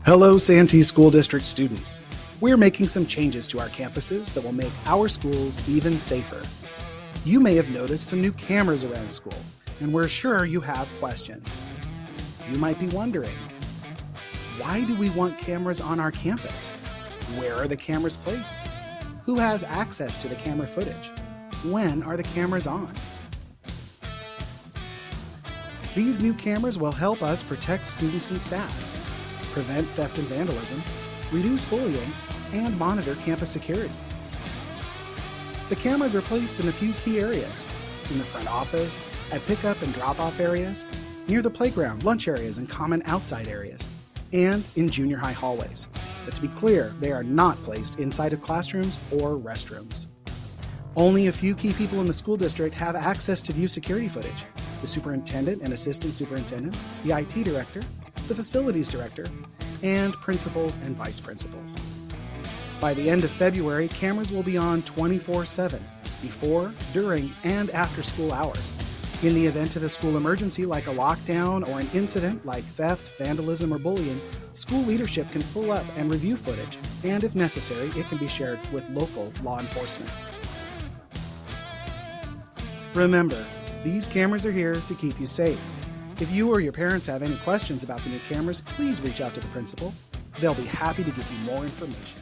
Hello, Santee School District students. We're making some changes to our campuses that will make our schools even safer. You may have noticed some new cameras around school, and we're sure you have questions. You might be wondering, why do we want cameras on our campus? Where are the cameras placed? Who has access to the camera footage? When are the cameras on? These new cameras will help us protect students and staff, prevent theft and vandalism, reduce bullying, and monitor campus security. The cameras are placed in a few key areas: in the front office, at pickup and drop-off areas, near the playground, lunch areas, and common outside areas, and in junior high hallways. But to be clear, they are not placed inside of classrooms or restrooms. Only a few key people in the school district have access to view security footage: the superintendent and assistant superintendents, the IT director, the facilities director, and principals and vice principals. By the end of February, cameras will be on 24/7, before, during, and after school hours. In the event of a school emergency like a lockdown or an incident like theft, vandalism, or bullying, school leadership can pull up and review footage, and if necessary, it can be shared with local law enforcement. Remember, these cameras are here to keep you safe. If you or your parents have any questions about the new cameras, please reach out to the principal. They'll be happy to give you more information.